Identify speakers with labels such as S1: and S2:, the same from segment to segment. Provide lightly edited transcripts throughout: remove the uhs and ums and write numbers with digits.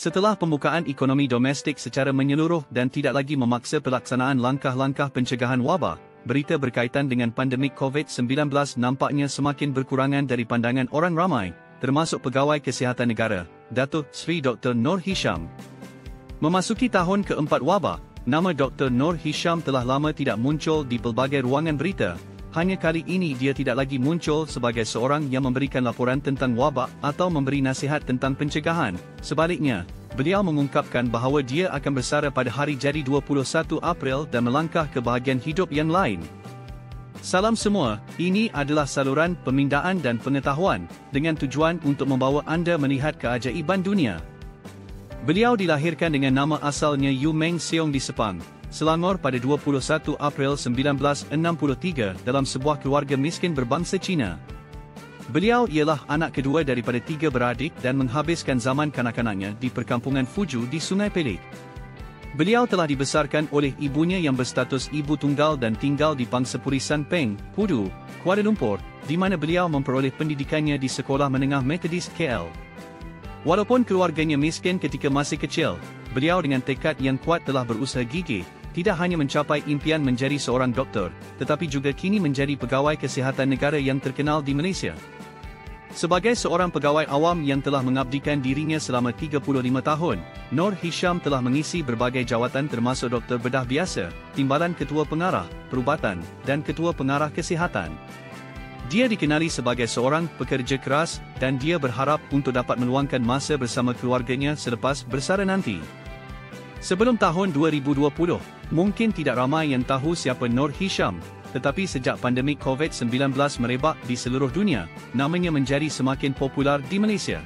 S1: Setelah pembukaan ekonomi domestik secara menyeluruh dan tidak lagi memaksa pelaksanaan langkah-langkah pencegahan wabak, berita berkaitan dengan pandemik COVID-19 nampaknya semakin berkurangan dari pandangan orang ramai, termasuk Pegawai Kesihatan Negara, Datuk Seri Dr. Noor Hisham. Memasuki tahun keempat wabak, nama Dr. Noor Hisham telah lama tidak muncul di pelbagai ruangan berita. Hanya kali ini dia tidak lagi muncul sebagai seorang yang memberikan laporan tentang wabak atau memberi nasihat tentang pencegahan. Sebaliknya, beliau mengungkapkan bahawa dia akan bersara pada hari jadi 21 April dan melangkah ke bahagian hidup yang lain. Salam semua, ini adalah saluran pemindaan dan pengetahuan, dengan tujuan untuk membawa anda melihat keajaiban dunia. Beliau dilahirkan dengan nama asalnya Yu Meng Seong di Sepang, Selangor pada 21 April 1963 dalam sebuah keluarga miskin berbangsa Cina. Beliau ialah anak kedua daripada 3 beradik dan menghabiskan zaman kanak-kanaknya di perkampungan Fuju di Sungai Pelik. Beliau telah dibesarkan oleh ibunya yang berstatus ibu tunggal dan tinggal di Pangsapuri San Peng, Pudu, Kuala Lumpur, di mana beliau memperoleh pendidikannya di Sekolah Menengah Metodis KL. Walaupun keluarganya miskin ketika masih kecil, beliau dengan tekad yang kuat telah berusaha gigih, tidak hanya mencapai impian menjadi seorang doktor, tetapi juga kini menjadi pegawai kesihatan negara yang terkenal di Malaysia. Sebagai seorang pegawai awam yang telah mengabdikan dirinya selama 35 tahun, Noor Hisham telah mengisi berbagai jawatan termasuk doktor bedah biasa, timbalan ketua pengarah, perubatan, dan ketua pengarah kesihatan. Dia dikenali sebagai seorang pekerja keras dan dia berharap untuk dapat meluangkan masa bersama keluarganya selepas bersara nanti. Sebelum tahun 2020, mungkin tidak ramai yang tahu siapa Noor Hisham, tetapi sejak pandemik COVID-19 merebak di seluruh dunia, namanya menjadi semakin popular di Malaysia.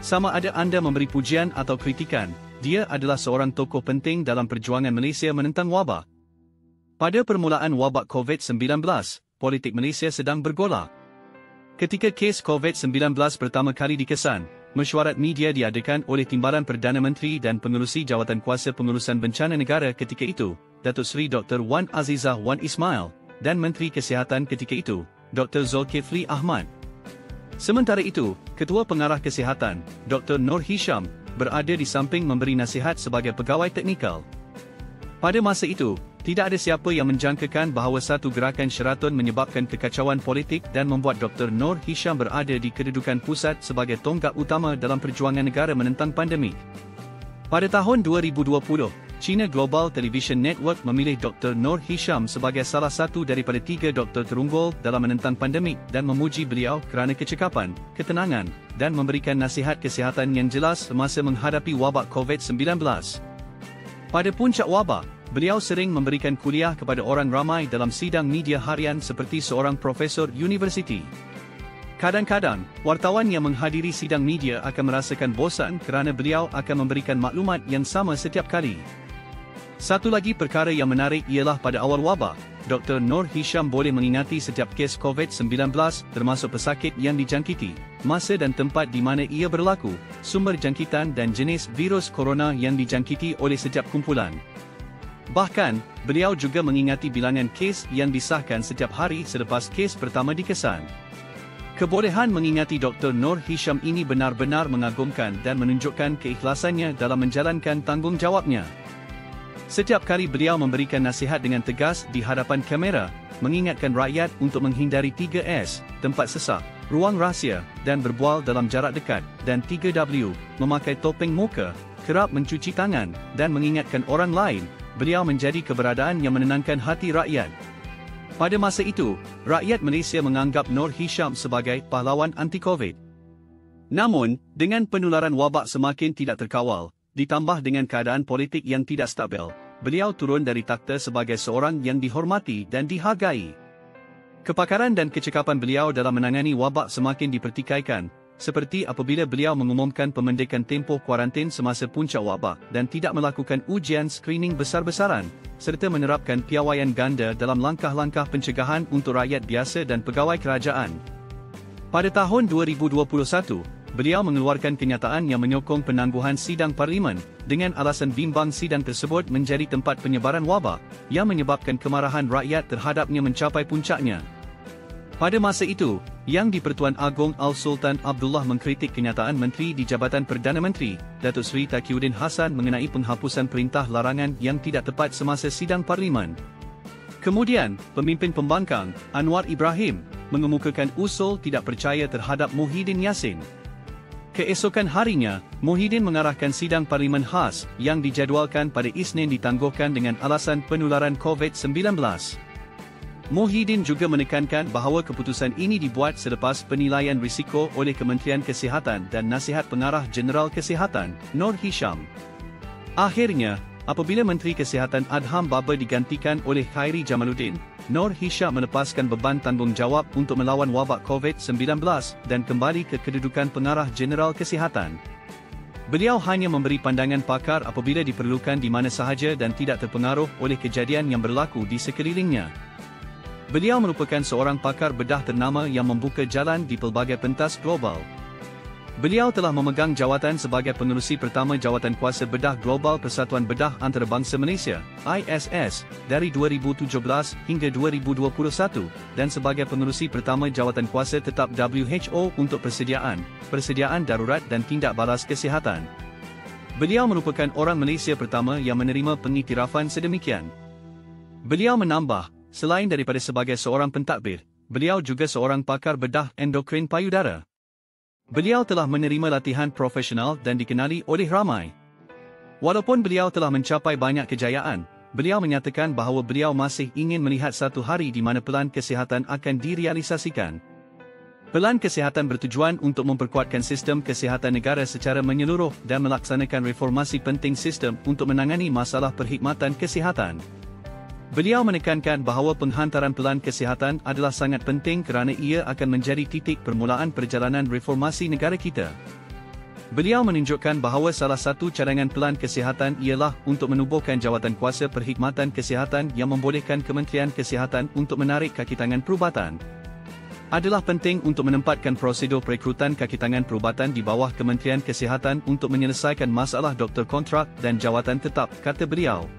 S1: Sama ada anda memberi pujian atau kritikan, dia adalah seorang tokoh penting dalam perjuangan Malaysia menentang wabak. Pada permulaan wabak COVID-19, politik Malaysia sedang bergolak. Ketika kes COVID-19 pertama kali dikesan, mesyuarat media diadakan oleh Timbalan Perdana Menteri dan Pengerusi Jawatan Kuasa Pengurusan Bencana Negara ketika itu, Datuk Seri Dr. Wan Azizah Wan Ismail, dan Menteri Kesihatan ketika itu, Dr. Zulkifli Ahmad. Sementara itu, Ketua Pengarah Kesihatan, Dr. Noor Hisham, berada di samping memberi nasihat sebagai pegawai teknikal. Pada masa itu, tidak ada siapa yang menjangkakan bahawa satu gerakan Sheraton menyebabkan kekacauan politik dan membuat Dr. Noor Hisham berada di kedudukan pusat sebagai tonggak utama dalam perjuangan negara menentang pandemik. Pada tahun 2020, China Global Television Network memilih Dr. Noor Hisham sebagai salah satu daripada 3 doktor terunggul dalam menentang pandemik dan memuji beliau kerana kecekapan, ketenangan, dan memberikan nasihat kesihatan yang jelas semasa menghadapi wabak COVID-19. Pada puncak wabak, beliau sering memberikan kuliah kepada orang ramai dalam sidang media harian seperti seorang profesor universiti. Kadang-kadang, wartawan yang menghadiri sidang media akan merasakan bosan kerana beliau akan memberikan maklumat yang sama setiap kali. Satu lagi perkara yang menarik ialah pada awal wabak, Dr. Noor Hisham boleh mengingati setiap kes COVID-19 termasuk pesakit yang dijangkiti, masa dan tempat di mana ia berlaku, sumber jangkitan dan jenis virus corona yang dijangkiti oleh setiap kumpulan. Bahkan, beliau juga mengingati bilangan kes yang disahkan setiap hari selepas kes pertama dikesan. Kebolehan mengingati Dr. Noor Hisham ini benar-benar mengagumkan dan menunjukkan keikhlasannya dalam menjalankan tanggungjawabnya. Setiap kali beliau memberikan nasihat dengan tegas di hadapan kamera, mengingatkan rakyat untuk menghindari 3S, tempat sesak, ruang rahsia, dan berbual dalam jarak dekat, dan 3W, memakai topeng muka, kerap mencuci tangan, dan mengingatkan orang lain. Beliau menjadi keberadaan yang menenangkan hati rakyat. Pada masa itu, rakyat Malaysia menganggap Noor Hisham sebagai pahlawan anti-Covid. Namun, dengan penularan wabak semakin tidak terkawal, ditambah dengan keadaan politik yang tidak stabil, beliau turun dari takhta sebagai seorang yang dihormati dan dihargai. Kepakaran dan kecekapan beliau dalam menangani wabak semakin dipertikaikan, seperti apabila beliau mengumumkan pemendekan tempoh kuarantin semasa puncak wabak dan tidak melakukan ujian screening besar-besaran, serta menerapkan piawaian ganda dalam langkah-langkah pencegahan untuk rakyat biasa dan pegawai kerajaan. Pada tahun 2021, beliau mengeluarkan kenyataan yang menyokong penangguhan sidang parlimen, dengan alasan bimbang sidang tersebut menjadi tempat penyebaran wabak, yang menyebabkan kemarahan rakyat terhadapnya mencapai puncaknya. Pada masa itu, Yang di-Pertuan Agong Al-Sultan Abdullah mengkritik kenyataan Menteri di Jabatan Perdana Menteri, Datuk Seri Taqiyuddin Hassan mengenai penghapusan perintah larangan yang tidak tepat semasa sidang Parlimen. Kemudian, pemimpin pembangkang, Anwar Ibrahim, mengemukakan usul tidak percaya terhadap Muhyiddin Yassin. Keesokan harinya, Muhyiddin mengarahkan sidang Parlimen khas yang dijadualkan pada Isnin ditangguhkan dengan alasan penularan COVID-19. Muhyiddin juga menekankan bahawa keputusan ini dibuat selepas penilaian risiko oleh Kementerian Kesihatan dan Nasihat Pengarah Jeneral Kesihatan, Noor Hisham. Akhirnya, apabila Menteri Kesihatan Adham Baba digantikan oleh Khairi Jamaluddin, Noor Hisham melepaskan beban tanggungjawab untuk melawan wabak COVID-19 dan kembali ke kedudukan Pengarah Jeneral Kesihatan. Beliau hanya memberi pandangan pakar apabila diperlukan di mana sahaja dan tidak terpengaruh oleh kejadian yang berlaku di sekelilingnya. Beliau merupakan seorang pakar bedah ternama yang membuka jalan di pelbagai pentas global. Beliau telah memegang jawatan sebagai pengerusi pertama Jawatankuasa Bedah Global Persatuan Bedah Antarabangsa Malaysia, ISS, dari 2017 hingga 2021 dan sebagai pengerusi pertama Jawatankuasa Tetap WHO untuk persediaan darurat dan tindak balas kesihatan. Beliau merupakan orang Malaysia pertama yang menerima pengiktirafan sedemikian. Beliau menambah, selain daripada sebagai seorang pentadbir, beliau juga seorang pakar bedah endokrin payudara. Beliau telah menerima latihan profesional dan dikenali oleh ramai. Walaupun beliau telah mencapai banyak kejayaan, beliau menyatakan bahawa beliau masih ingin melihat satu hari di mana pelan kesihatan akan direalisasikan. Pelan kesihatan bertujuan untuk memperkuatkan sistem kesihatan negara secara menyeluruh dan melaksanakan reformasi penting sistem untuk menangani masalah perkhidmatan kesihatan. Beliau menekankan bahawa penghantaran pelan kesihatan adalah sangat penting kerana ia akan menjadi titik permulaan perjalanan reformasi negara kita. Beliau menunjukkan bahawa salah satu cadangan pelan kesihatan ialah untuk menubuhkan Jawatankuasa Perkhidmatan Kesihatan yang membolehkan Kementerian Kesihatan untuk menarik kaki tangan perubatan. Adalah penting untuk menempatkan prosedur perekrutan kaki tangan perubatan di bawah Kementerian Kesihatan untuk menyelesaikan masalah doktor kontrak dan jawatan tetap, kata beliau.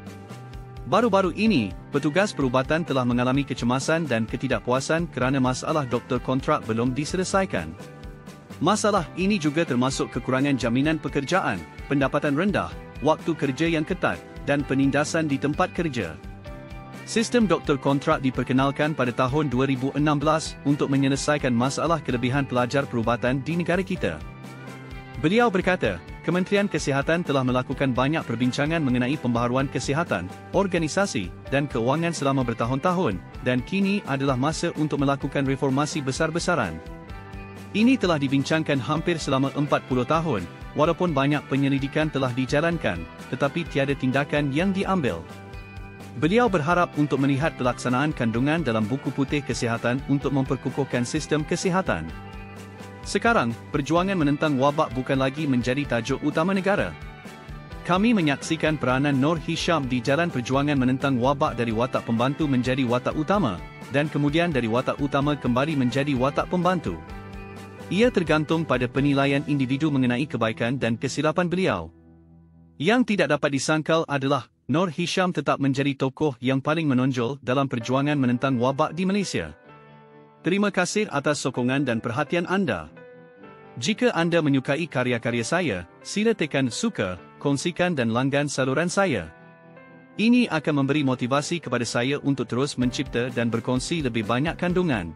S1: Baru-baru ini, petugas perubatan telah mengalami kecemasan dan ketidakpuasan kerana masalah doktor kontrak belum diselesaikan. Masalah ini juga termasuk kekurangan jaminan pekerjaan, pendapatan rendah, waktu kerja yang ketat, dan penindasan di tempat kerja. Sistem doktor kontrak diperkenalkan pada tahun 2016 untuk menyelesaikan masalah kelebihan pelajar perubatan di negara kita. Beliau berkata, Kementerian Kesihatan telah melakukan banyak perbincangan mengenai pembaharuan kesihatan, organisasi, dan keuangan selama bertahun-tahun, dan kini adalah masa untuk melakukan reformasi besar-besaran. Ini telah dibincangkan hampir selama 40 tahun, walaupun banyak penyelidikan telah dijalankan, tetapi tiada tindakan yang diambil. Beliau berharap untuk melihat pelaksanaan kandungan dalam buku putih kesihatan untuk memperkukuhkan sistem kesihatan. Sekarang, perjuangan menentang wabak bukan lagi menjadi tajuk utama negara. Kami menyaksikan peranan Noor Hisham di jalan perjuangan menentang wabak dari watak pembantu menjadi watak utama, dan kemudian dari watak utama kembali menjadi watak pembantu. Ia tergantung pada penilaian individu mengenai kebaikan dan kesilapan beliau. Yang tidak dapat disangkal adalah, Noor Hisham tetap menjadi tokoh yang paling menonjol dalam perjuangan menentang wabak di Malaysia. Terima kasih atas sokongan dan perhatian anda. Jika anda menyukai karya-karya saya, sila tekan suka, kongsikan dan langgan saluran saya. Ini akan memberi motivasi kepada saya untuk terus mencipta dan berkongsi lebih banyak kandungan.